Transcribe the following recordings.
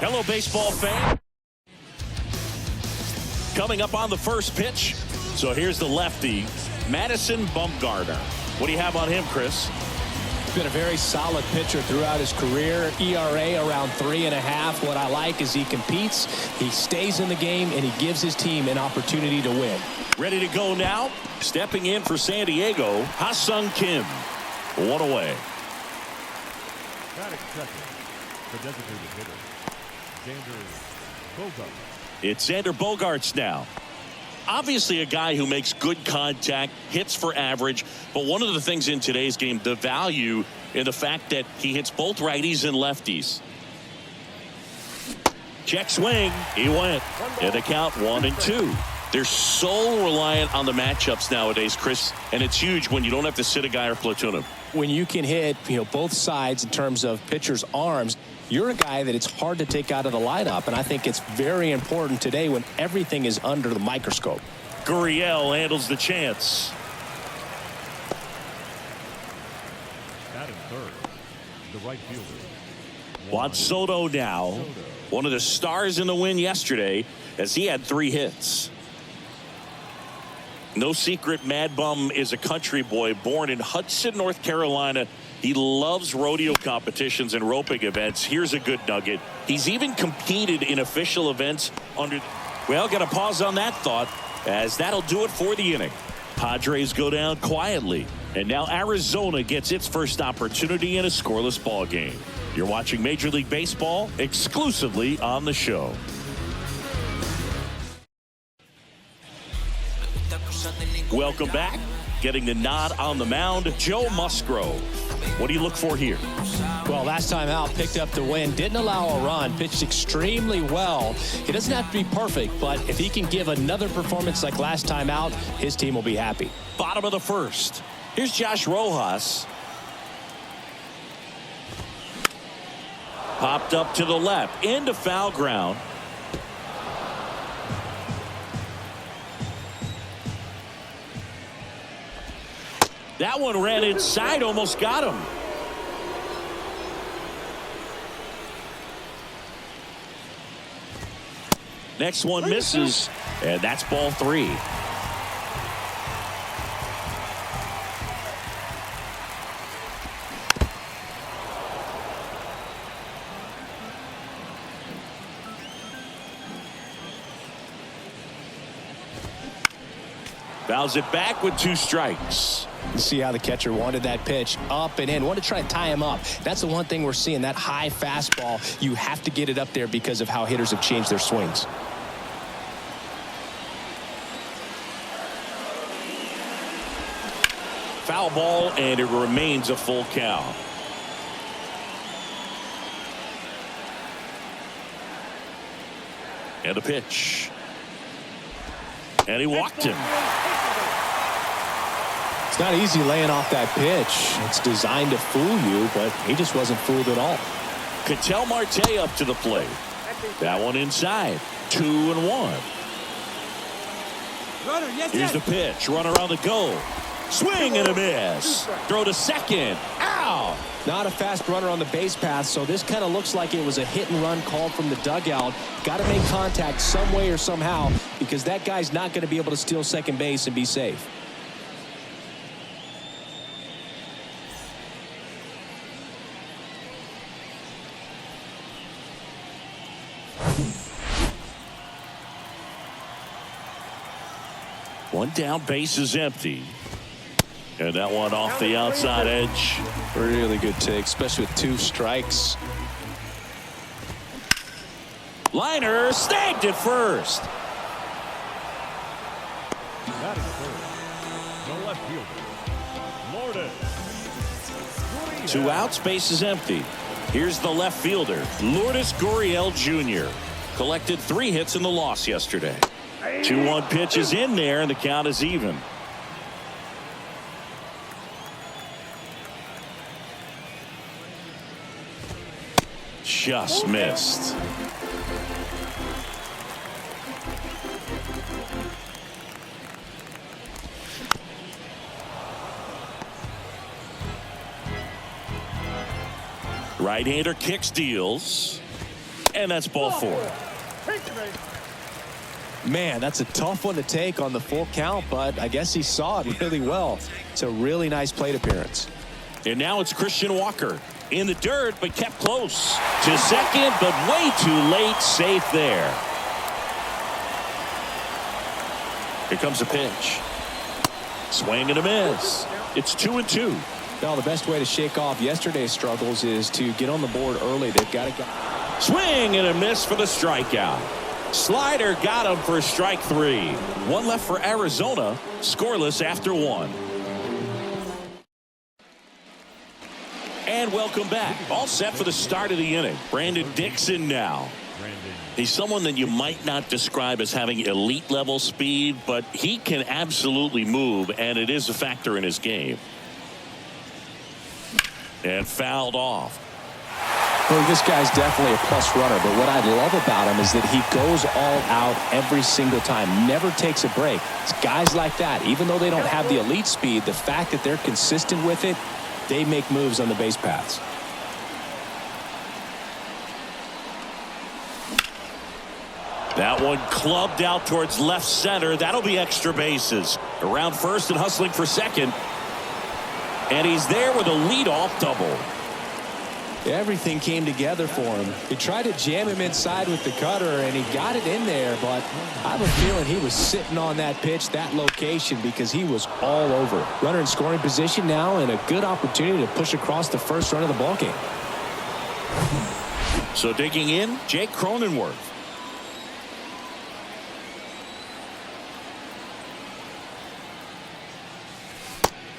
Hello, baseball fan. Coming up on the first pitch. So here's the lefty, Madison Bumgarner. What do you have on him, Chris? Been a very solid pitcher throughout his career. ERA around 3.5. What I like is he competes, he stays in the game, and he gives his team an opportunity to win. Ready to go now. Stepping in for San Diego, Ha-Sung Kim. One away. Batting second, the designated hitter, Xander Bogaerts. It's Xander Bogaerts now. Obviously a guy who makes good contact, hits for average, but one of the things in today's game, the value in the fact that he hits both righties and lefties. Check swing, he went. And the count 1-2. They're so reliant on the matchups nowadays, Chris, and it's huge when you don't have to sit a guy or platoon him. When you can hit, both sides in terms of pitchers' arms, you're a guy that it's hard to take out of the lineup, and I think it's very important today when everything is under the microscope. Gurriel handles the chance. Batting third, the right fielder, Juan Soto now, one of the stars in the win yesterday, as he had 3 hits. No secret, Mad Bum is a country boy born in Hudson, North Carolina. He loves rodeo competitions and roping events. Here's a good nugget. He's even competed in official events under. Well, got to pause on that thought, as that'll do it for the inning. Padres go down quietly, and now Arizona gets its first opportunity in a scoreless ball game. You're watching Major League Baseball exclusively on the show. Welcome back. Getting the nod on the mound, Joe Musgrove. What do you look for here? Well, last time out, picked up the win, didn't allow a run, pitched extremely well. He doesn't have to be perfect, but if he can give another performance like last time out, his team will be happy. Bottom of the first. Here's Josh Rojas. Popped up to the left, into foul ground. That one ran inside, almost got him. Next one misses, and that's ball 3. Fouls it back with 2 strikes. You see how the catcher wanted that pitch up and in, wanted to try to tie him up. That's the one thing we're seeing, that high fastball. You have to get it up there because of how hitters have changed their swings. Foul ball, and it remains a full count. And a pitch. And he walked him. It's not easy laying off that pitch. It's designed to fool you, but he just wasn't fooled at all. Ketel Marte up to the plate. That one inside. 2-1. Here's the pitch. Runner on the go. Swing and a miss. Throw to second. Ow! Not a fast runner on the base path, so this kind of looks like it was a hit and run called from the dugout. Got to make contact some way or somehow, because that guy's not going to be able to steal second base and be safe. One down, base is empty. And that one off the outside edge. Really good take, especially with 2 strikes. Liner snagged it first. Batting third, the left fielder, Lourdes. 2 outs, base is empty. Here's the left fielder, Lourdes Gurriel Jr. Collected 3 hits in the loss yesterday. 2-1 pitch is in there, and the count is even. Just missed. Right-hander kicks, deals. And that's ball 4. Man, that's a tough one to take on the full count, but I guess he saw it really well. It's a really nice plate appearance. And now it's Christian Walker in the dirt, but kept close to second, but way too late. Safe there. Here comes a pitch. Swing and a miss. It's 2-2. Well, the best way to shake off yesterday's struggles is to get on the board early. They've got to go. Swing and a miss for the strikeout. Slider got him for strike 3. One left for Arizona. Scoreless after 1. And welcome back. All set for the start of the inning. Brandon Dixon now. He's someone that you might not describe as having elite level speed, but he can absolutely move, and it is a factor in his game. And fouled off. Well, this guy's definitely a plus runner, but what I love about him is that he goes all out every single time, never takes a break. It's guys like that, even though they don't have the elite speed, the fact that they're consistent with it, they make moves on the base paths. That one clubbed out towards left center. That'll be extra bases. Around first and hustling for second. And he's there with a leadoff double. Everything came together for him. He tried to jam him inside with the cutter, and he got it in there, but I have a feeling he was sitting on that pitch, that location, because he was all over. Runner in scoring position now, and a good opportunity to push across the first run of the ballgame. So digging in, Jake Cronenworth.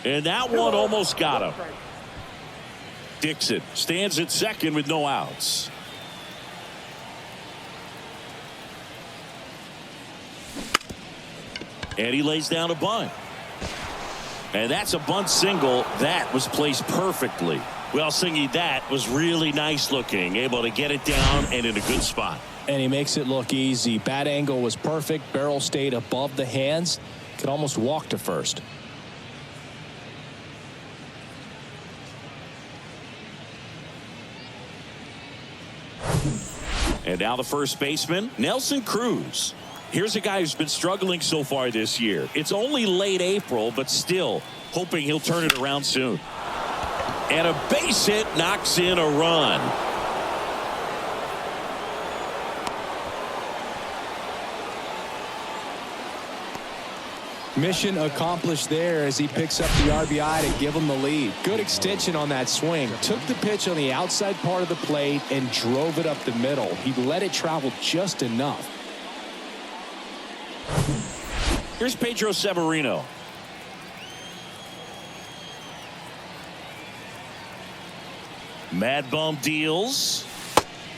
And that one almost got him. Dixon stands at second with no outs. And he lays down a bunt. And that's a bunt single. That was placed perfectly. Well, Singy, that was really nice looking. Able to get it down and in a good spot. And he makes it look easy. Bat angle was perfect. Barrel stayed above the hands. Could almost walk to first. And now the first baseman, Nelson Cruz. Here's a guy who's been struggling so far this year. It's only late April, but still hoping he'll turn it around soon. And a base hit knocks in a run. Mission accomplished there as he picks up the RBI to give him the lead. Good extension on that swing. Took the pitch on the outside part of the plate and drove it up the middle. He let it travel just enough. Here's Pedro Severino. Mad Bum deals.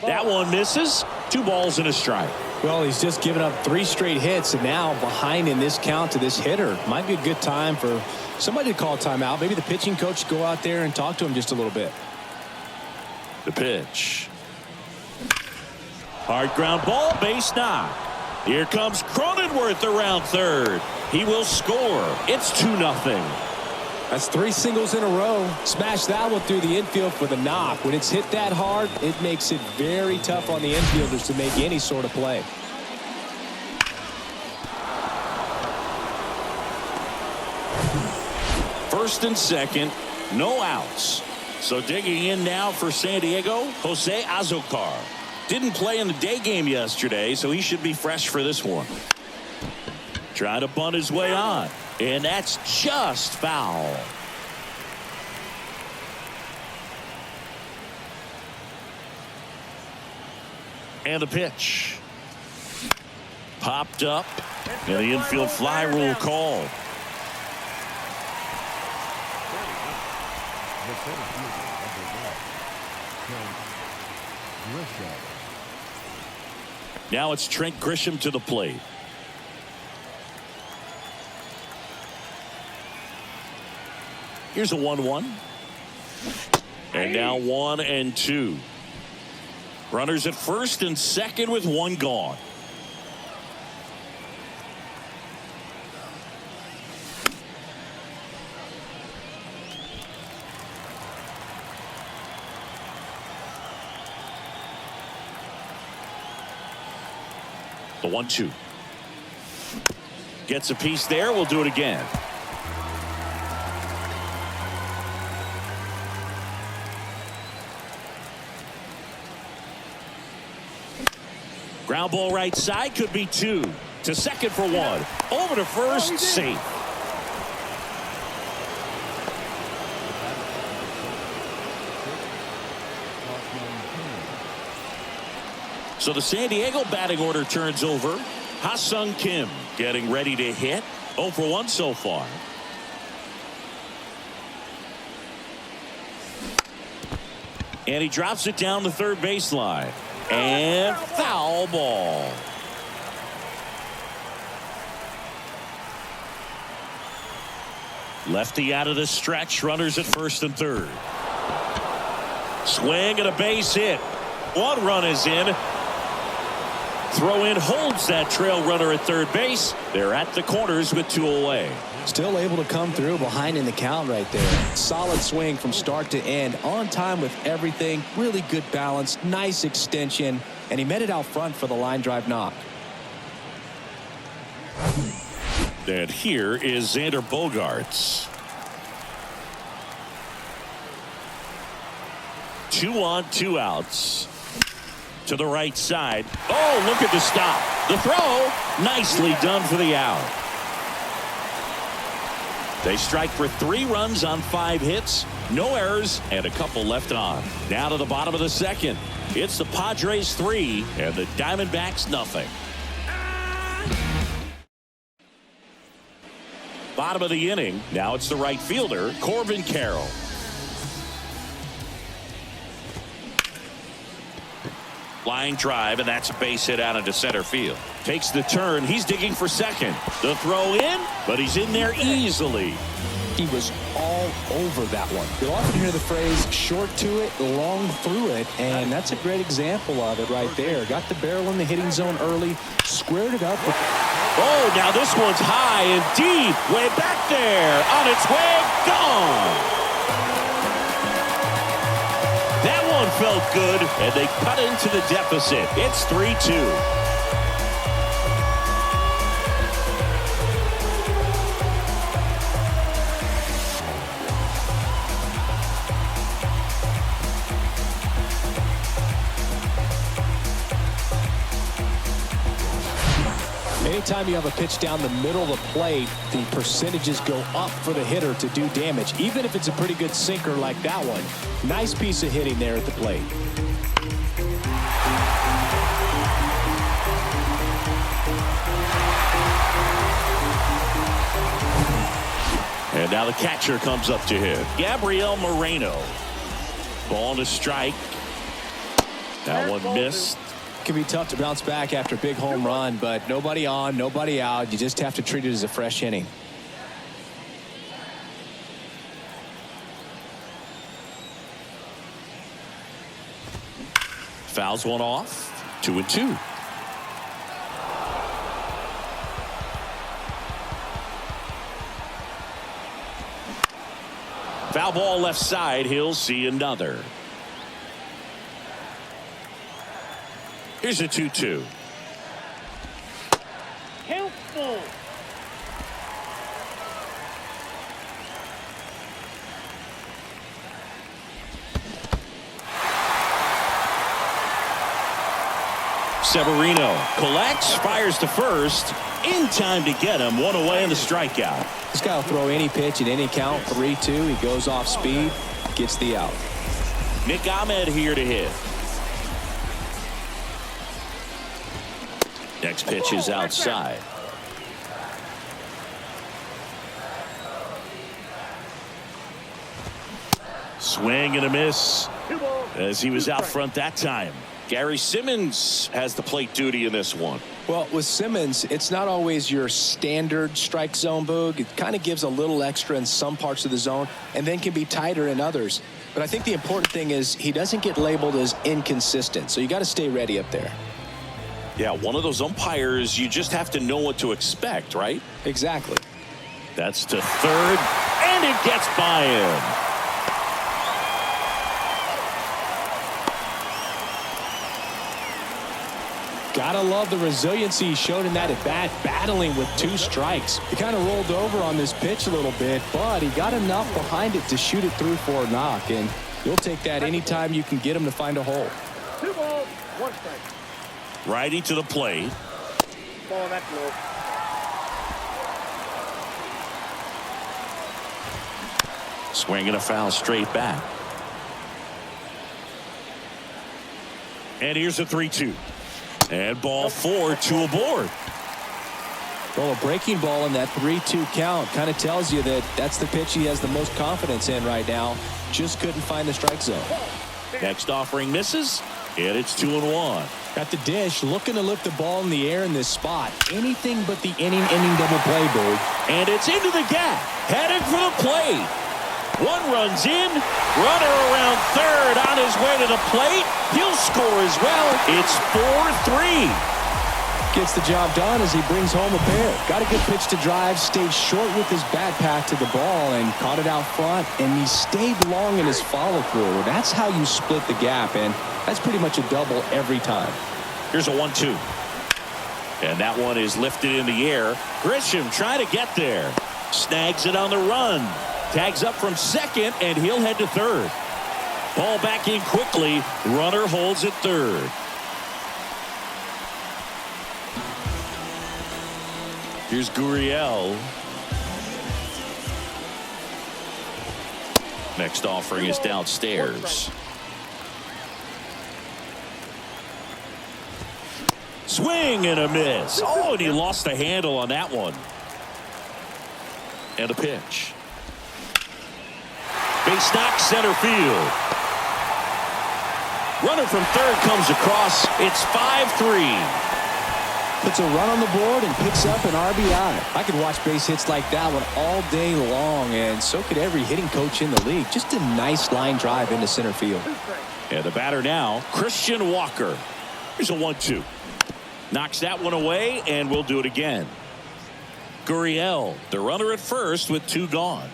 That one misses. 2 balls and a strike. Well, he's just given up 3 straight hits, and now behind in this count to this hitter. Might be a good time for somebody to call timeout. Maybe the pitching coach go out there and talk to him just a little bit. The pitch. Hard ground ball, base knock. Here comes Cronenworth around third. He will score. It's 2-0. That's 3 singles in a row. Smash that one through the infield for the knock. When it's hit that hard, it makes it very tough on the infielders to make any sort of play. First and second, no outs. So digging in now for San Diego, Jose Azocar. Didn't play in the day game yesterday, so he should be fresh for this one. Trying to bunt his way on. And that's just foul. And the pitch. Popped up. And the infield fly rule called. Now it's Trent Grisham to the plate. Here's a 1-1. And now 1-2. Runners at first and second with 1 gone. The 1-2. Gets a piece there. We'll do it again. Ground ball right side, could be 2. To second for 1. Over to first, safe. So the San Diego batting order turns over. Ha-Sung Kim getting ready to hit. 0 for 1 so far. And he drops it down the third baseline. And foul ball. Lefty out of the stretch. Runners at first and third. Swing and a base hit. 1 run is in. Throw in holds that trail runner at third base. They're at the corners with 2 away. Still able to come through behind in the count right there. Solid swing from start to end. On time with everything. Really good balance. Nice extension. And he met it out front for the line drive knock. And here is Xander Bogaerts. 2 on, 2 outs. To the right side. Oh, look at the stop. The throw. Nicely done for the out. They strike for 3 runs on 5 hits. No errors and a couple left on. Now to the bottom of the second. It's the Padres 3 and the Diamondbacks nothing. Bottom of the inning. Now it's the right fielder, Corbin Carroll. Line drive, and that's a base hit out into center field. Takes the turn. He's digging for second. The throw in, but he's in there easily. He was all over that one. You'll often hear the phrase short to it, long through it, and that's a great example of it right there. Got the barrel in the hitting zone early, squared it up. Oh, now this one's high and deep, way back there, on its way, gone. That one felt good, and they cut into the deficit. It's 3-2. Anytime you have a pitch down the middle of the plate, the percentages go up for the hitter to do damage, even if it's a pretty good sinker like that one. Nice piece of hitting there at the plate. And now the catcher comes up to him. Gabriel Moreno. Ball to strike. That one missed. Can be tough to bounce back after a big home run, but nobody on, nobody out. You just have to treat it as a fresh inning. Fouls one off. 2-2. Foul ball left side. He'll see another. Here's a 2-2. Helpful. Severino collects, fires to first. In time to get him. 1 away in the strikeout. This guy will throw any pitch at any count. 3-2. He goes off speed, gets the out. Nick Ahmed here to hit. Next pitch is outside. Swing and a miss as he was out front that time. Gary Simmons has the plate duty in this one. Well, with Simmons, it's not always your standard strike zone, Boog. It kind of gives a little extra in some parts of the zone and then can be tighter in others. But I think the important thing is he doesn't get labeled as inconsistent. So you got to stay ready up there. Yeah, one of those umpires, you just have to know what to expect, right? Exactly. That's to third, and it gets by him. Gotta love the resiliency he showed in that at-bat, battling with 2 strikes. He kind of rolled over on this pitch a little bit, but he got enough behind it to shoot it through for a knock, and you'll take that anytime you can get him to find a hole. 2 balls, 1 strike. Righty to the plate. Ball, that's low. Swinging a foul straight back. And here's a 3-2. And ball 4, 2 aboard. Well, a breaking ball in that 3-2 count kind of tells you that that's the pitch he has the most confidence in right now. Just couldn't find the strike zone. Next offering misses, and it's 2-1. At the dish, looking to lift the ball in the air in this spot. Anything but the inning double play, Bird. And it's into the gap, headed for the plate. 1 runs in, runner around third on his way to the plate. He'll score as well. It's 4-3. Gets the job done as he brings home a pair. Got a good pitch to drive, stayed short with his bat path to the ball and caught it out front, and he stayed long in his follow-through. That's how you split the gap, and that's pretty much a double every time. Here's a 1-2. And that one is lifted in the air. Grisham trying to get there. Snags it on the run. Tags up from second, and he'll head to third. Ball back in quickly. Runner holds at third. Here's Gurriel. Next offering is downstairs. Swing and a miss. Oh, and he lost the handle on that one. And a pitch. Base knock, center field. Runner from third comes across. It's 5-3. Puts a run on the board and picks up an RBI. I could watch base hits like that one all day long, and so could every hitting coach in the league. Just a nice line drive into center field. And the batter now, Christian Walker. Here's a 1-2. Knocks that one away, and we'll do it again. Gurriel, the runner at first with 2 gone.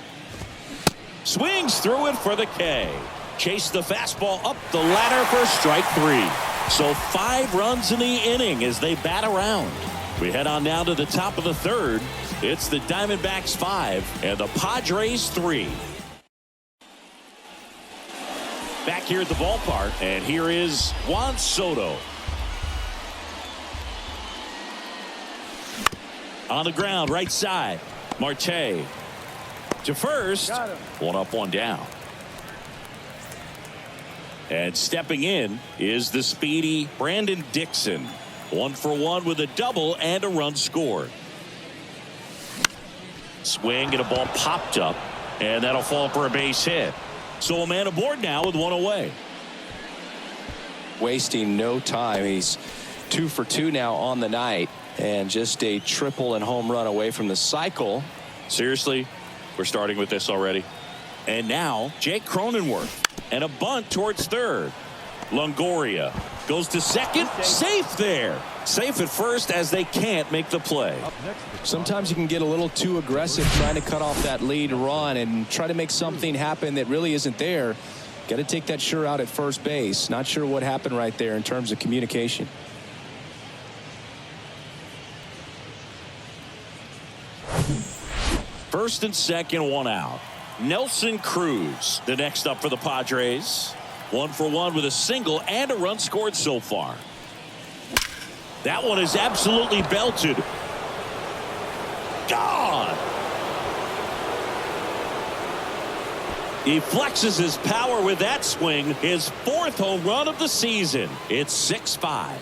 Swings through it for the K. Chase the fastball up the ladder for strike 3. So 5 runs in the inning as they bat around. We head on now to the top of the third. It's the Diamondbacks 5 and the Padres 3. Back here at the ballpark, and here is Juan Soto. On the ground, right side. Marte to first. 1 up, 1 down. And stepping in is the speedy Brandon Dixon. 1 for 1 with a double and a run scored. Swing and a ball popped up, and that'll fall for a base hit. So a man aboard now with 1 away. Wasting no time. He's 2 for 2 now on the night, and just a triple and home run away from the cycle. Seriously, we're starting with this already. And now Jake Cronenworth, and a bunt towards third. Longoria goes to second, safe there. Safe at first as they can't make the play. Sometimes you can get a little too aggressive trying to cut off that lead run and try to make something happen that really isn't there. Got to take that sure out at first base. Not sure what happened right there in terms of communication. First and second, 1 out. Nelson Cruz, the next up for the Padres. 1 for 1 with a single and a run scored so far. That one is absolutely belted. Gone. He flexes his power with that swing. His 4th home run of the season. It's 6-5.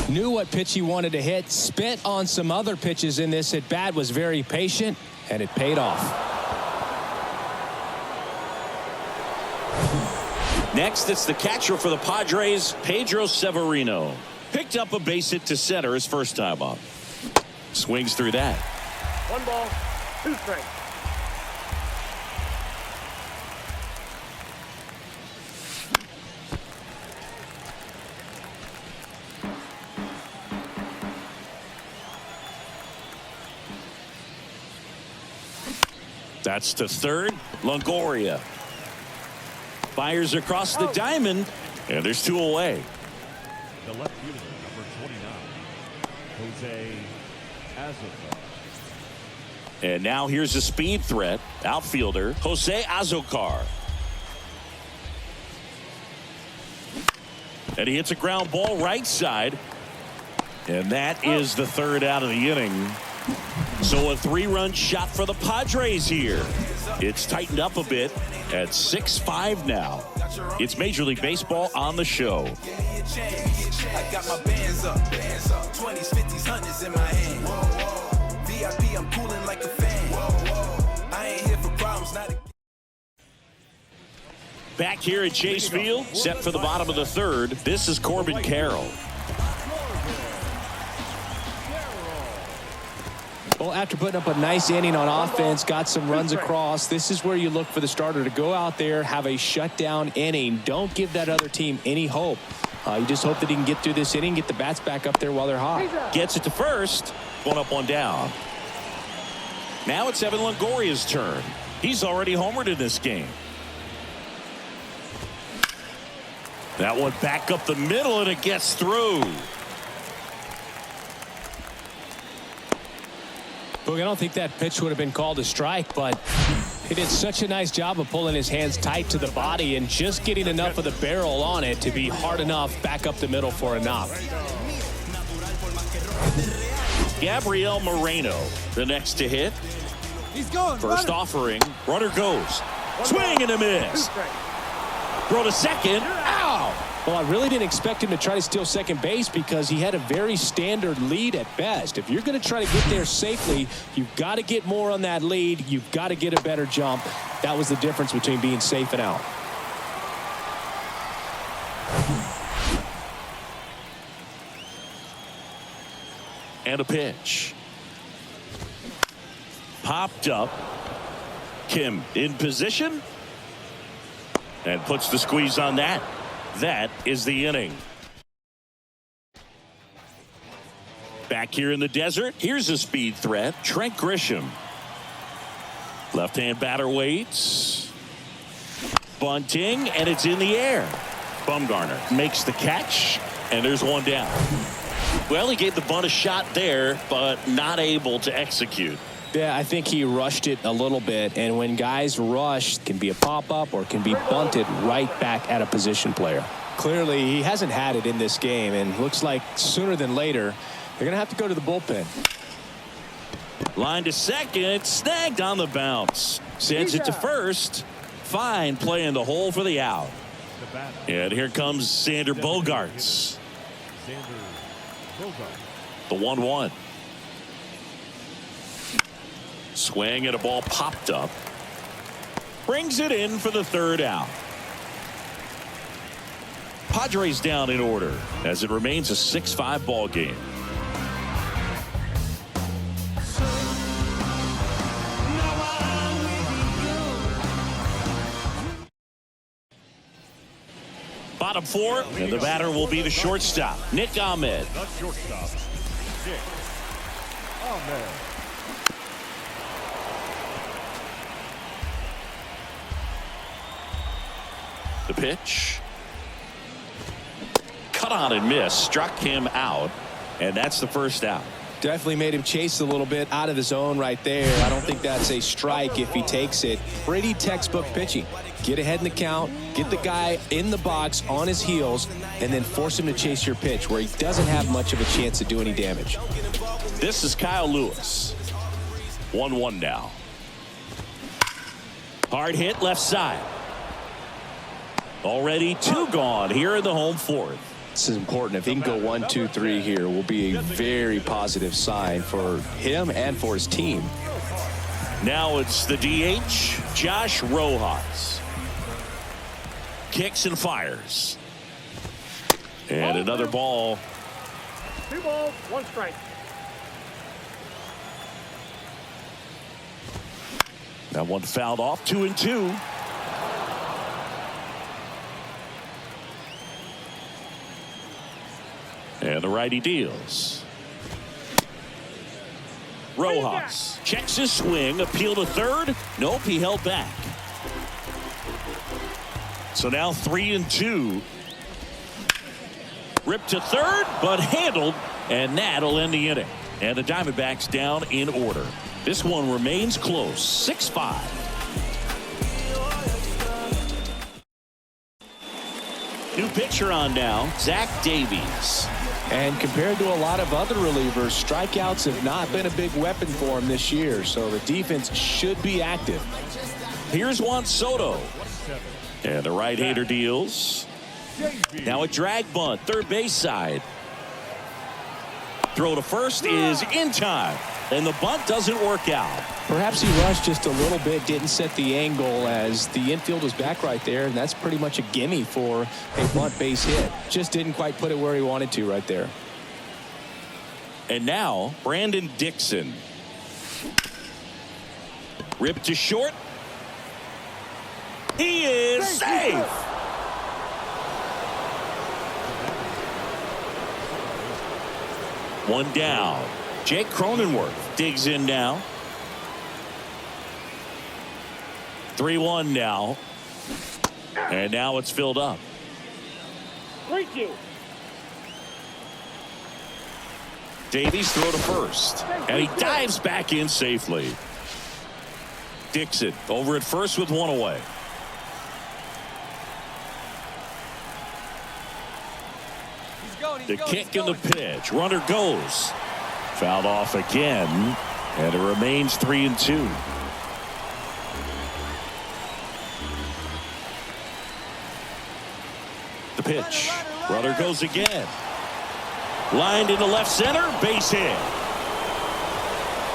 Knew what pitch he wanted to hit, spit on some other pitches in this at bat, was very patient, and it paid off. Next, it's the catcher for the Padres, Pedro Severino. Picked up a base hit to center his first time up. Swings through that. 1 ball, 2 strikes. That's to third. Longoria fires across the diamond, and there's 2 away. The left fielder, number 29, Jose Azocar. And now here's a speed threat. Outfielder Jose Azocar. And he hits a ground ball right side. And that is the 3rd out of the inning. So a 3-run shot for the Padres here. It's tightened up a bit at 6-5 now. It's Major League Baseball on the show. I got my bands up, 20s, 50s, 100s in my hand. VIP, I'm cooling like a fan. I ain't here for problems, not a... Back here at Chase Field, set for the bottom of the 3rd. This is Corbin Carroll. Well, after putting up a nice inning on offense, got some runs across, this is where you look for the starter to go out there, have a shutdown inning. Don't give that other team any hope. You just hope that he can get through this inning, get the bats back up there while they're hot. Gets it to first. 1 up, 1 down. Now it's Evan Longoria's turn. He's already homered in this game. That one back up the middle, and it gets through. Look, I don't think that pitch would have been called a strike, but he did such a nice job of pulling his hands tight to the body and just getting enough of the barrel on it to be hard enough back up the middle for a knock. Gabriel Moreno, the next to hit. He's going. First offering. Runner goes. Swing and a miss. Throw to second. Ow! Well, I really didn't expect him to try to steal second base because he had a very standard lead at best. If you're going to try to get there safely, you've got to get more on that lead. You've got to get a better jump. That was the difference between being safe and out. And a pitch. Popped up. Kim in position. And puts the squeeze on that. That is the inning. Back here in the desert, here's a speed threat. Trent Grisham. Left-hand batter waits. Bunting, and it's in the air. Bumgarner makes the catch, and there's 1 down. Well, he gave the bunt a shot there, but not able to execute. Yeah, I think he rushed it a little bit, and when guys rush, it can be a pop-up or it can be bunted right back at a position player. Clearly, he hasn't had it in this game, and looks like sooner than later, they're going to have to go to the bullpen. Line to second, snagged on the bounce. Sends it to first. Fine play in the hole for the out. And here comes Sander Bogarts. The 1-1. Swing and a ball popped up. Brings it in for the 3rd out. Padres down in order as it remains a 6-5 ball game. Bottom 4, and the batter will be the shortstop, Nick Ahmed. The shortstop, Nick Ahmed. The pitch. Cut on and miss. Struck him out. And that's the 1st out. Definitely made him chase a little bit out of his zone right there. I don't think that's a strike if he takes it. Pretty textbook pitching. Get ahead in the count, get the guy in the box on his heels, and then force him to chase your pitch where he doesn't have much of a chance to do any damage. This is Kyle Lewis. 1-1 now. Hard hit left side. Already 2 gone here in the home 4th. This is important. If he can go 1, 2, 3 here, will be a very positive sign for him and for his team. Now it's the DH, Josh Rojas. Kicks and fires. And another ball. 2 balls, 1 strike. That one fouled off. 2-2. And the righty deals. Rojas checks his swing. Appeal to third. Nope, he held back. So now 3-2. Ripped to third, but handled, and that'll end the inning. And the Diamondbacks down in order. This one remains close, 6-5. New pitcher on now, Zach Davies. And compared to a lot of other relievers, strikeouts have not been a big weapon for him this year, so the defense should be active. Here's Juan Soto. And the right-hander deals. Now a drag bunt, third base side. Throw to first is in time, and the bunt doesn't work out. Perhaps he rushed just a little bit, didn't set the angle as the infield was back right there, and that's pretty much a gimme for a bunt base hit. Just didn't quite put it where he wanted to right there. And now Brandon Dixon. Ripped to short. He is safe. One down. Jake Cronenworth digs in now. 3-1 now. And now it's filled up. 3-2. Davies throw to first. And he dives back in safely. Dixon over at first with one away. The kick and the pitch. Runner goes. Fouled off again. And it remains 3-2. The pitch. Runner goes again. Lined into left center. Base hit.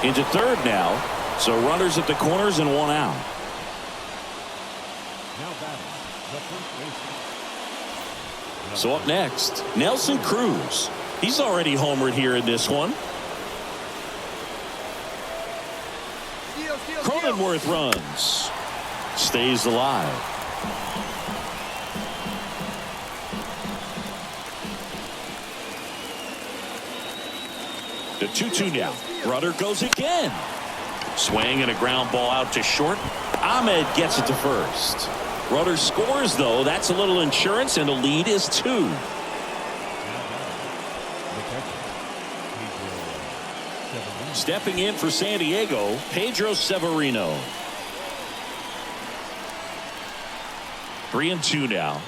Into third now. So runners at the corners and one out. Now batting the first baseman. So up next, Nelson Cruz. He's already homered here in this one. Cronenworth runs. Stays alive. The 2-2 now. Runner goes again. Swing and a ground ball out to short. Ahmed gets it to first. Runner scores, though. That's a little insurance, and the lead is 2. Stepping in for San Diego, Pedro Severino. 3-2 now.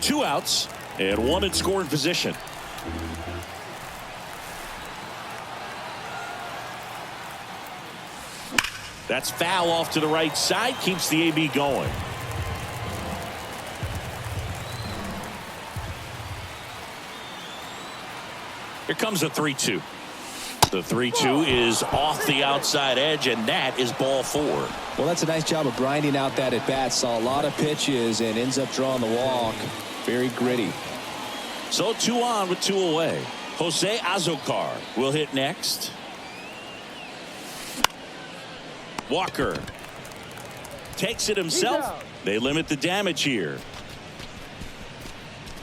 Two outs and one in scoring position. That's foul off to the right side, keeps the AB going. Here comes a 3-2. The 3-2 is off the outside edge, and that is ball 4. Well, that's a nice job of grinding out that at bat. Saw a lot of pitches and ends up drawing the walk. Very gritty. So 2 on with 2 away. Jose Azocar will hit next. Walker takes it himself. They limit the damage here.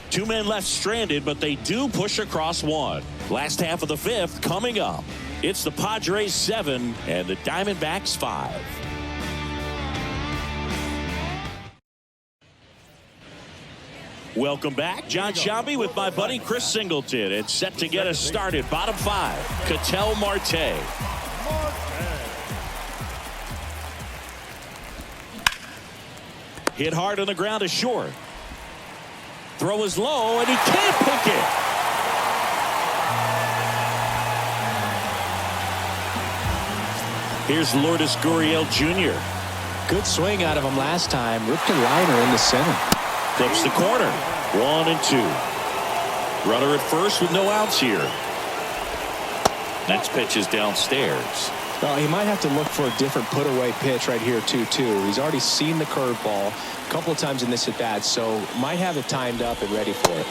2 men left stranded, but they do push across 1. Last half of the 5th coming up. It's the Padres 7 and the Diamondbacks 5. Welcome back. John Shambi with my buddy Chris Singleton. It's set to get us started. Bottom 5. Ketel Marte. Hit hard on the ground to short. Throw is low, and he can't pick it. Here's Lourdes Gurriel Jr. Good swing out of him last time. Ripped a liner in the center. Clips the corner. 1-2. Runner at first with no outs here. Next pitch is downstairs. Well, he might have to look for a different put-away pitch right here, 2-2. He's already seen the curveball a couple of times in this at-bat, so might have it timed up and ready for it.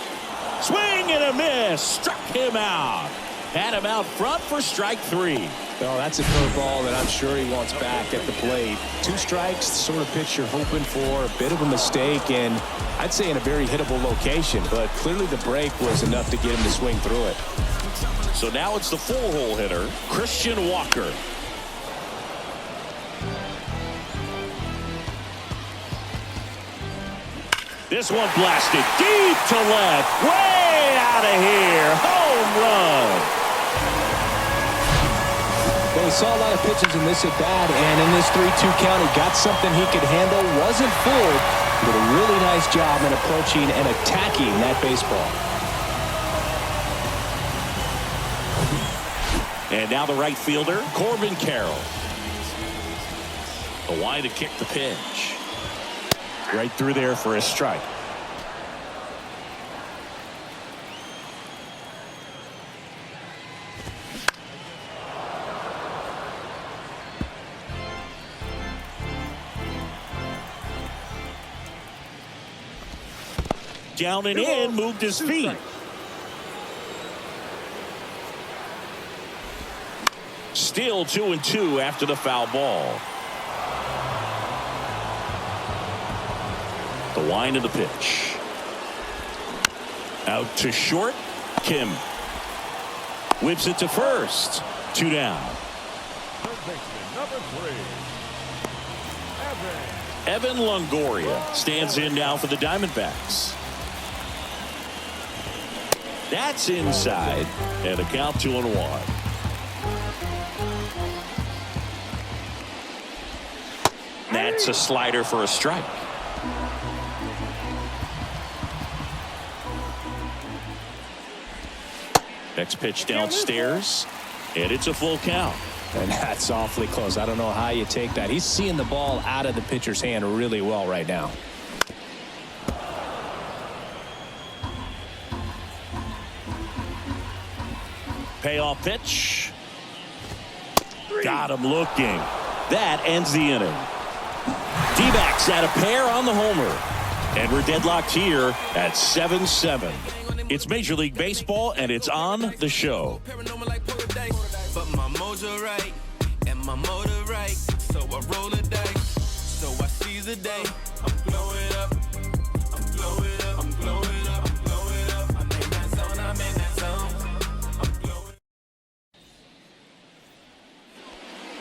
Swing and a miss. Struck him out. Had him out front for strike 3. Oh, that's a curveball that I'm sure he wants back at the plate. 2 strikes, the sort of pitch you're hoping for. A bit of a mistake, and I'd say in a very hittable location, but clearly the break was enough to get him to swing through it. So now it's the 4-hole hitter, Christian Walker. This one blasted deep to left, way out of here, home run. Well, he saw a lot of pitches in this at-bat, and in this 3-2 count, he got something he could handle, wasn't fooled, did a really nice job in approaching and attacking that baseball. And now the right fielder, Corbin Carroll. The wide to kick the pitch. Right through there for a strike. Down and in, moved his feet. Still 2-2 after the foul ball. The wind of the pitch. Out to short. Kim whips it to first. 2 down. Third baseman, number 3, Evan Longoria stands in now for the Diamondbacks. That's inside, and a count 2-1. That's a slider for a strike. Next pitch downstairs, and it's a full count. And that's awfully close. I don't know how you take that. He's seeing the ball out of the pitcher's hand really well right now. Payoff pitch. Got him looking. That ends the inning. D-backs at a pair on the homer. And we're deadlocked here at 7-7. It's Major League Baseball, and it's on the show. But my mojo right, and my motor right. So I roll the dice, so I seize the day. I'm blowing up, I'm blowing up, I'm blowing up, I'm blowing up. I'm in that zone, I'm in that zone. I'm blowing.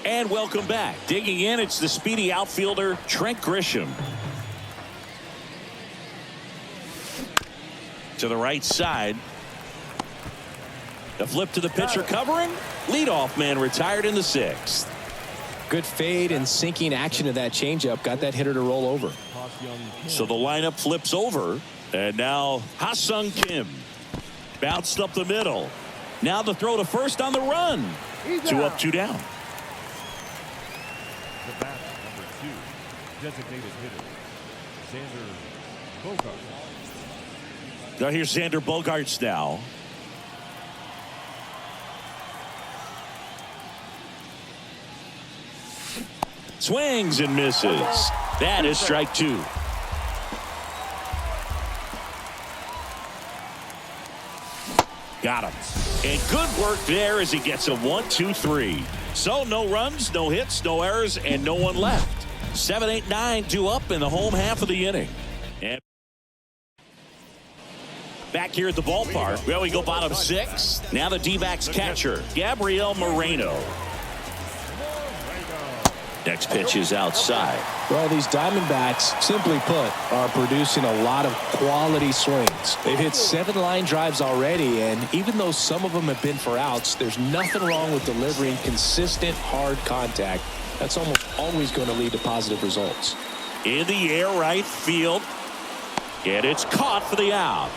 And welcome back. Digging in, it's the speedy outfielder, Trent Grisham. To the right side. The flip to the pitcher covering. Leadoff man retired in the 6th. Good fade and sinking action of that changeup got that hitter to roll over. So the lineup flips over. And now Ha-Sung Kim. Bounced up the middle. Now the throw to first on the run. 2 up, 2 down. The batter, number 2, designated hitter, Xander Bogaerts. Now here's Xander Bogaerts now. Swings and misses. That is strike 2. Got him. And good work there as he gets a 1, 2, 3. So no runs, no hits, no errors, and no one left. 7, 8, 9 due up in the home half of the inning. And back here at the ballpark, well, we go bottom 6. Now the D-backs catcher, Gabriel Moreno. Next pitch is outside. Well, these Diamondbacks, simply put, are producing a lot of quality swings. They've hit 7 line drives already, and even though some of them have been for outs, there's nothing wrong with delivering consistent, hard contact. That's almost always going to lead to positive results. In the air right field, and it's caught for the out.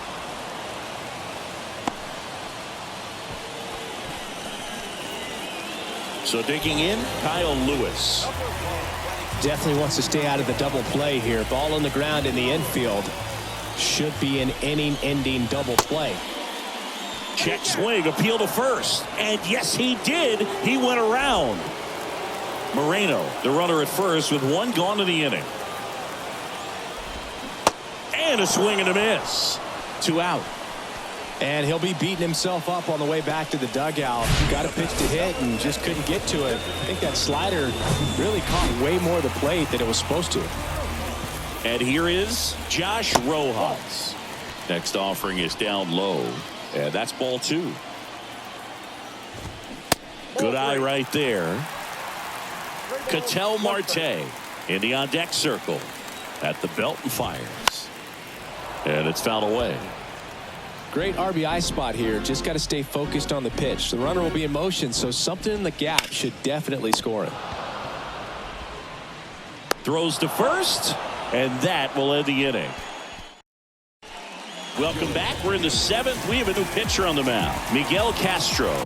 So digging in, Kyle Lewis. Definitely wants to stay out of the double play here. Ball on the ground in the infield. Should be an inning-ending double play. Check swing, appeal to first. And yes, he did. He went around. Moreno, the runner at first with 1 gone in the inning. And a swing and a miss. 2 out. And he'll be beating himself up on the way back to the dugout. Got a pitch to hit and just couldn't get to it. I think that slider really caught way more of the plate than it was supposed to. And here is Josh Rojas. Next offering is down low. And that's ball 2. Good eye right there. Ketel Marte in the on-deck circle at the belt and fires. And it's fouled away. Great RBI spot here. Just got to stay focused on the pitch. The runner will be in motion, so something in the gap should definitely score it. Throws to first, and that will end the inning. Welcome back. We're in the 7th. We have a new pitcher on the mound, Miguel Castro.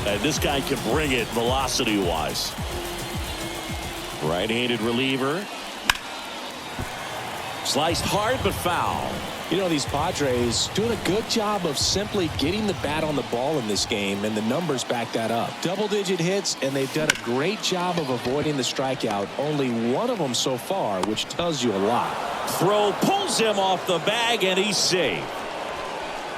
And this guy can bring it velocity-wise. Right-handed reliever. Sliced hard but foul. You know, these Padres doing a good job of simply getting the bat on the ball in this game, and the numbers back that up. Double-digit hits, and they've done a great job of avoiding the strikeout. Only one of them so far, which tells you a lot. Throw pulls him off the bag, and he's safe.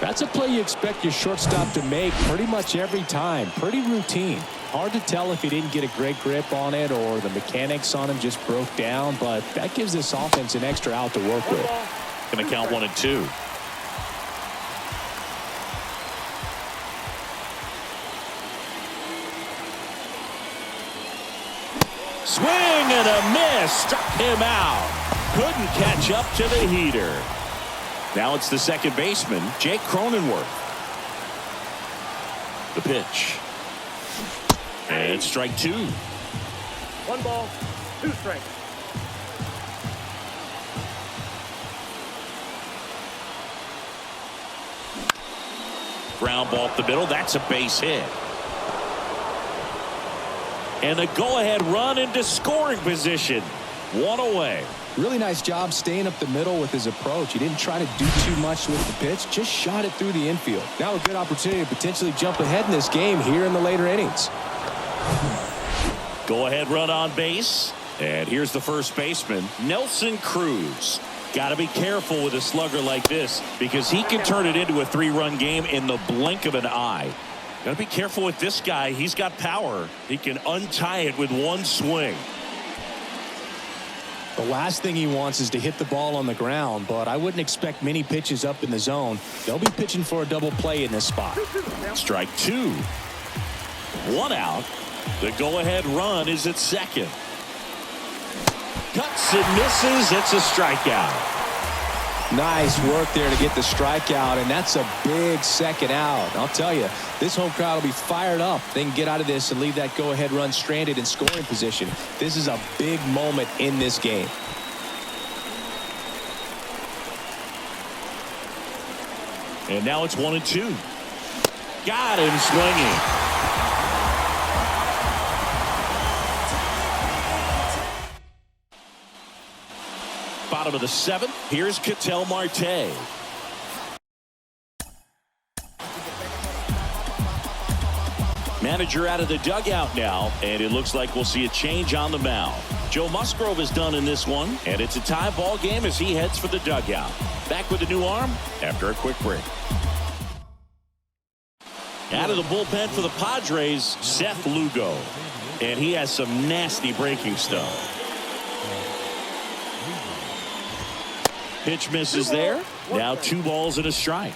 That's a play you expect your shortstop to make pretty much every time. Pretty routine. Hard to tell if he didn't get a great grip on it or the mechanics on him just broke down, but that gives this offense an extra out to work with. Going to count 1 and 2. Swing and a miss. Struck him out. Couldn't catch up to the heater. Now it's the second baseman, Jake Cronenworth. The pitch. And strike 2. 1 ball, 2 strikes. Ground ball up the middle. That's a base hit. And a go-ahead run into scoring position. 1 away. Really nice job staying up the middle with his approach. He didn't try to do too much with the pitch, just shot it through the infield. Now a good opportunity to potentially jump ahead in this game here in the later innings. Go ahead run on base. And here's the first baseman, Nelson Cruz. Got to be careful with a slugger like this because he can turn it into a 3-run game in the blink of an eye. Got to be careful with this guy. He's got power. He can untie it with 1 swing. The last thing he wants is to hit the ball on the ground, but I wouldn't expect many pitches up in the zone. They'll be pitching for a double play in this spot. Strike 2. 1 out. The go-ahead run is at second. Cuts and misses. It's a strikeout. Nice work there to get the strikeout, and that's a big second out. I'll tell you, this home crowd will be fired up. They can get out of this and leave that go-ahead run stranded in scoring position. This is a big moment in this game. And now it's 1 and 2. Got him swinging. Bottom of the 7th. Here's Ketel Marte. Manager out of the dugout now, and it looks like we'll see a change on the mound. Joe Musgrove is done in this one, and it's a tie ball game as he heads for the dugout. Back with a new arm after a quick break. Out of the bullpen for the Padres, Seth Lugo, and he has some nasty breaking stuff. Pitch misses there. Now 2 balls and a strike.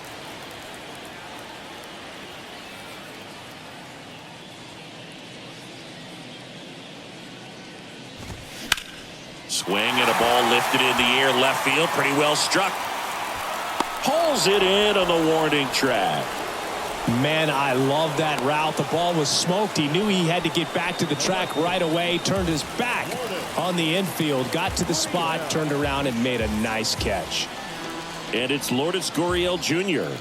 Swing and a ball lifted in the air left field. Pretty well struck. Pulls it in on the warning track. Man, I love that route. The ball was smoked. He knew he had to get back to the track right away. Turned his back on the infield. Got to the spot, turned around, and made a nice catch. And it's Lourdes Gurriel Jr.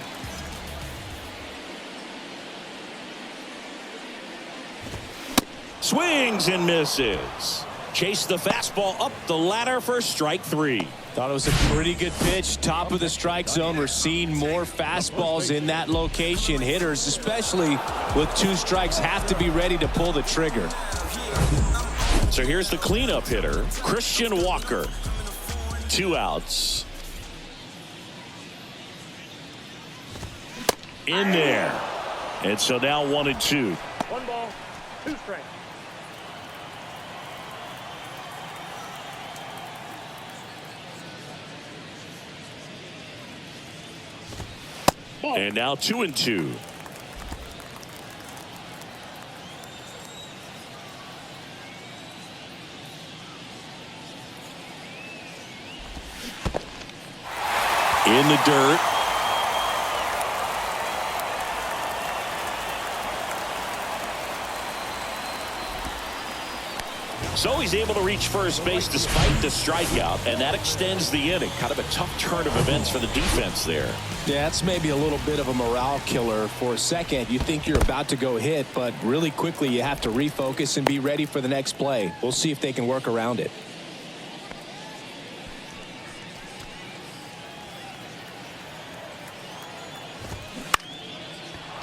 Swings and misses. Chase the fastball up the ladder for strike 3. Thought it was a pretty good pitch. Top of the strike zone. We're seeing more fastballs in that location. Hitters, especially with 2 strikes, have to be ready to pull the trigger. So here's the cleanup hitter, Christian Walker. 2 outs. In there. And so now 1-2. 1 ball, 2 strikes. And now 2-2. In the dirt. So he's able to reach first base despite the strikeout, and that extends the inning. Kind of a tough turn of events for the defense there. Yeah, that's maybe a little bit of a morale killer. For a second, you think you're about to go hit, but really quickly you have to refocus and be ready for the next play. We'll see if they can work around it.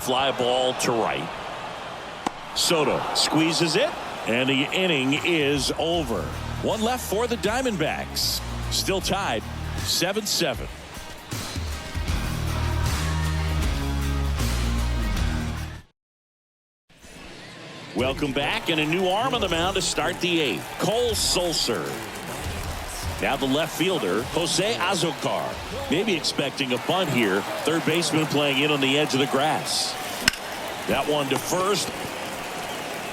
Fly ball to right. Soto squeezes it, and the inning is over. 1 left for the Diamondbacks. Still tied 7-7. Welcome back, and a new arm on the mound to start the 8th. Cole Sulser. Now the left fielder, Jose Azocar. Maybe expecting a bunt here. Third baseman playing in on the edge of the grass. That one to first.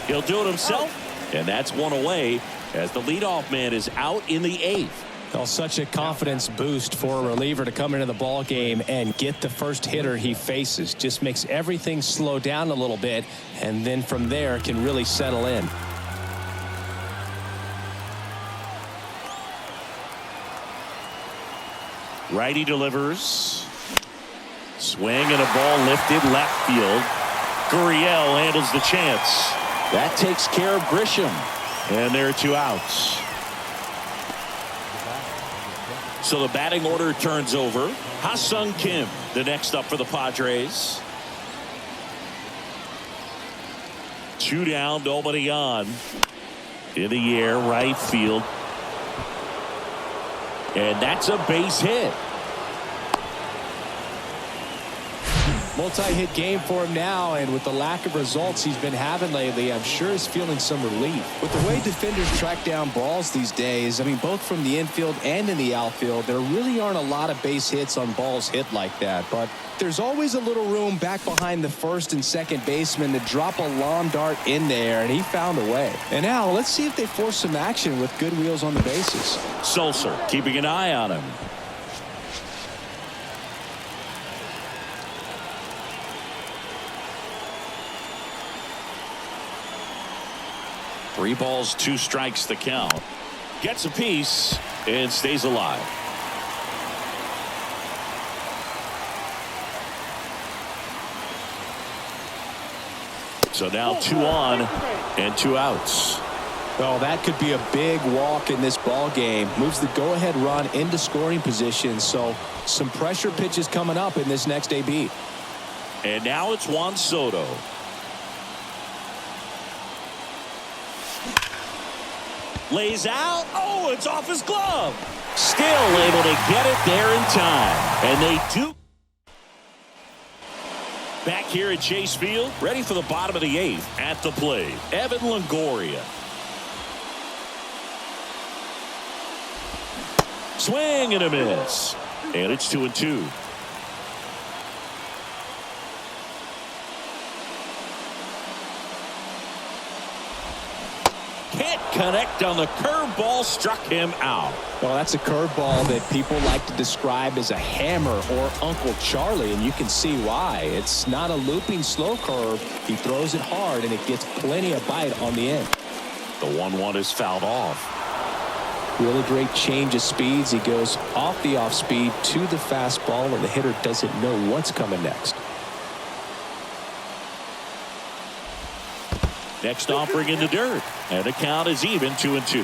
He'll do it himself. And that's 1 away as the leadoff man is out in the 8th. Well, such a confidence boost for a reliever to come into the ball game and get the first hitter he faces. Just makes everything slow down a little bit, and then from there can really settle in. Righty delivers. Swing and a ball lifted left field. Gurriel handles the chance. That takes care of Grisham. And there are 2 outs. So the batting order turns over. Ha-Sung Kim, the next up for the Padres. 2 down, nobody on. In the air, right field. And that's a base hit. Multi-hit game for him now, and with the lack of results he's been having lately, I'm sure he's feeling some relief. With the way defenders track down balls these days, I mean, both from the infield and in the outfield, there really aren't a lot of base hits on balls hit like that. But there's always a little room back behind the first and second baseman to drop a long dart in there, and he found a way. And now let's see if they force some action with good wheels on the bases. Sulser keeping an eye on him. Three balls, 2 strikes the count. Gets a piece and stays alive. So now 2 on and 2 outs. Well, that could be a big walk in this ball game. Moves the go-ahead run into scoring position. So some pressure pitches coming up in this next AB. And now it's Juan Soto. Lays out. Oh, it's off his glove. Still able to get it there in time. And they do. Back here at Chase Field, ready for the bottom of the 8th. At the plate, Evan Longoria. Swing and a miss. And it's 2-2. Can't connect on the curveball, struck him out. Well, that's a curveball that people like to describe as a hammer or Uncle Charlie, and you can see why. It's not a looping slow curve. He throws it hard, and it gets plenty of bite on the end. The 1-1 is fouled off. Really great change of speeds. He goes off the off speed to the fastball, and the hitter doesn't know what's coming next. Next offering in the dirt, and the count is even 2-2.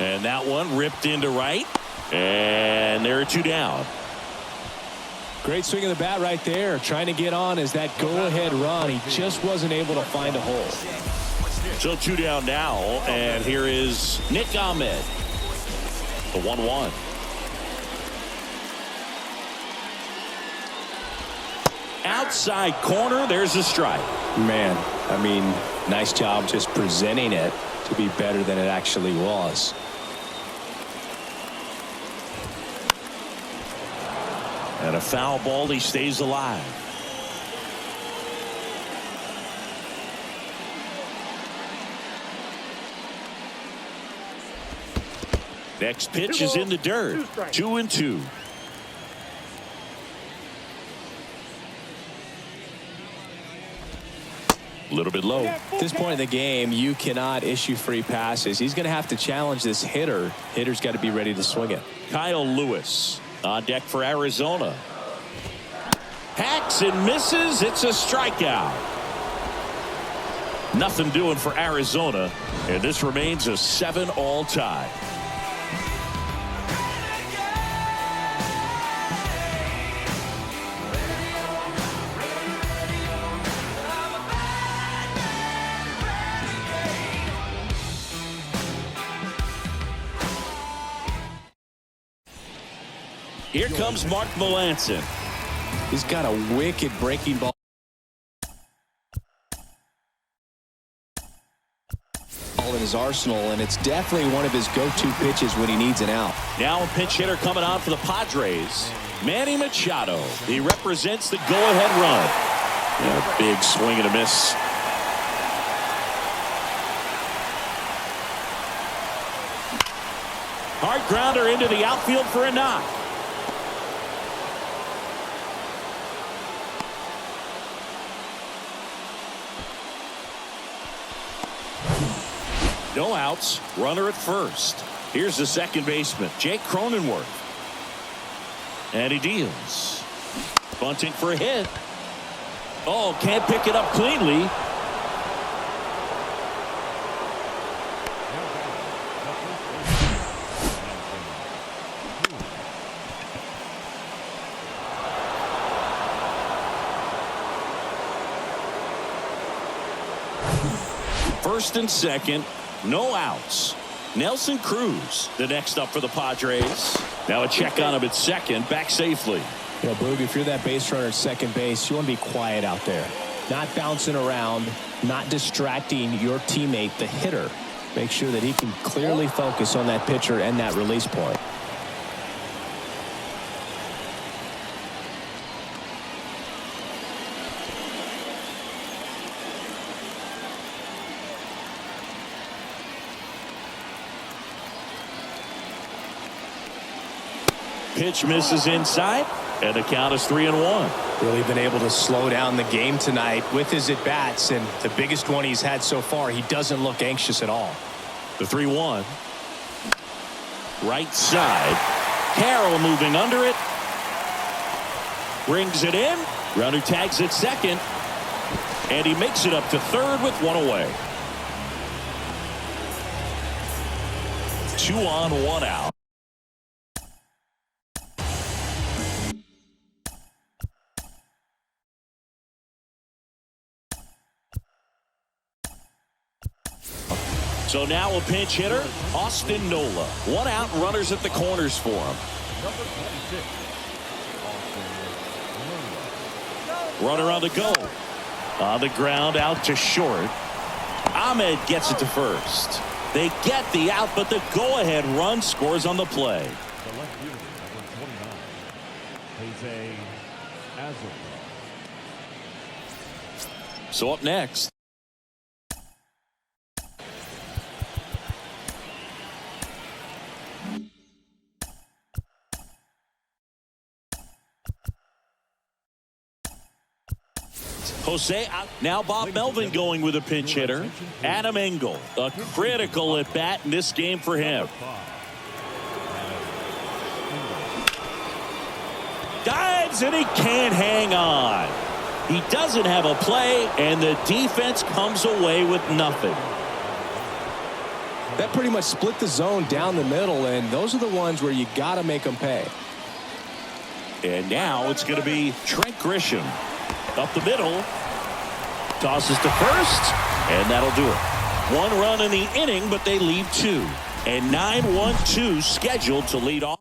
And that one ripped into right, and there are 2 down. Great swing of the bat right there. Trying to get on as that go-ahead run. He just wasn't able to find a hole. So 2 down now, and here is Nick Ahmed. The 1-1. Outside corner, there's a strike. Man, I mean, nice job just presenting it to be better than it actually was. And a foul ball, he stays alive. Next pitch is in the dirt. 2-2. A little bit low. At this point in the game, you cannot issue free passes. He's going to have to challenge this hitter. Hitter's got to be ready to swing it. Kyle Lewis on deck for Arizona. Hacks and misses. It's a strikeout. Nothing doing for Arizona, and this remains a 7-all tie. Here comes Mark Melancon. He's got a wicked breaking ball in his arsenal, and it's definitely one of his go-to pitches when he needs an out. Now a pinch hitter coming on for the Padres, Manny Machado. He represents the go-ahead run. And a big swing and a miss. Hard grounder into the outfield for a knock. No outs, runner at first. Here's the second baseman, Jake Cronenworth. And he deals. Bunting for a hit. Oh, can't pick it up cleanly. First and second. No outs. Nelson Cruz, the next up for the Padres. Now a check on him at second, back safely. You know, Boog, if you're that base runner at second base, you want to be quiet out there. Not bouncing around, not distracting your teammate, the hitter. Make sure that he can clearly focus on that pitcher and that release point. Pitch misses inside, and the count is 3-1. Really been able to slow down the game tonight with his at-bats, and the biggest one he's had so far, he doesn't look anxious at all. The 3-1. Right side. Carroll moving under it. Brings it in. Runner tags at second. And he makes it up to third with one away. 2 on, 1 out. So now a pinch hitter, Austin Nola. 1 out, runners at the corners for him. Runner on the go. On the ground, out to short. Ahmed gets it to first. They get the out, but the go-ahead run scores on the play. The left fielder, number 29, Jose Azul. So up next. Jose out. Now Bob Melvin going with a pinch hitter. Adam Engel, a critical at bat in this game for him. Dives and he can't hang on. He doesn't have a play, and the defense comes away with nothing. That pretty much split the zone down the middle, and those are the ones where you got to make them pay. And now it's going to be Trent Grisham up the middle. Tosses to first, and that'll do it. 1 run in the inning, but they leave 2. And 9-1-2 scheduled to lead off.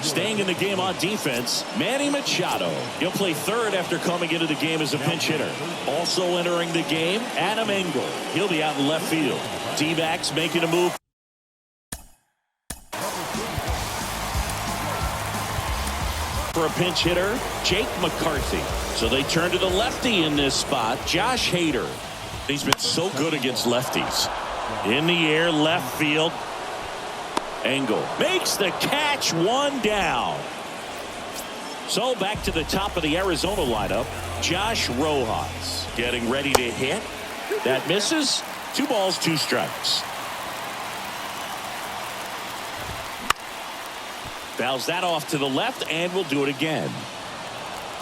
Staying in the game on defense, Manny Machado. He'll play third after coming into the game as a pinch hitter. Also entering the game, Adam Engel. He'll be out in left field. D-backs making a move. For a pinch hitter, Jake McCarthy. So they turn to the lefty in this spot, Josh Hader. He's been so good against lefties. In the air, left field. Engel makes the catch, 1 down. So back to the top of the Arizona lineup, Josh Rojas getting ready to hit. That misses. 2 balls, 2 strikes. Fouls that off to the left, and we'll do it again.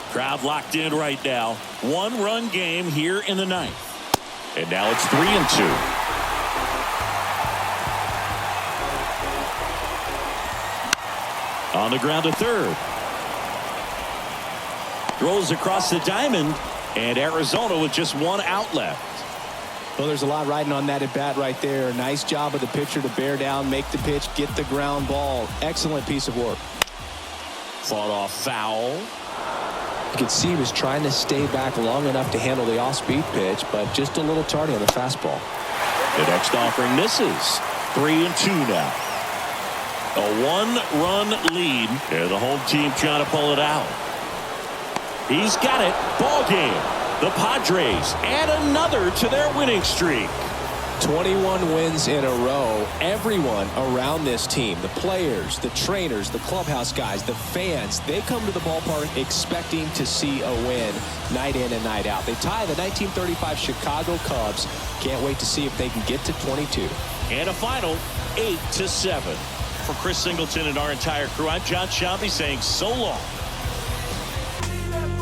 Crowd locked in right now. 1-run game here in the 9th. And now it's 3-2. On the ground to third. Throws across the diamond, and Arizona with just 1 out left. Well, there's a lot riding on that at bat right there. Nice job of the pitcher to bear down, make the pitch, get the ground ball. Excellent piece of work. Fought off foul. You could see he was trying to stay back long enough to handle the off-speed pitch, but just a little tardy on the fastball. The next offering misses. 3-2 now. A 1-run lead. Yeah, the home team trying to pull it out. He's got it. Ball game. The Padres add another to their winning streak. 21 wins in a row. Everyone around this team, the players, the trainers, the clubhouse guys, the fans, they come to the ballpark expecting to see a win night in and night out. They tie the 1935 Chicago Cubs. Can't wait to see if they can get to 22. And a final 8-7. For Chris Singleton and our entire crew, I'm John Shelby saying so long.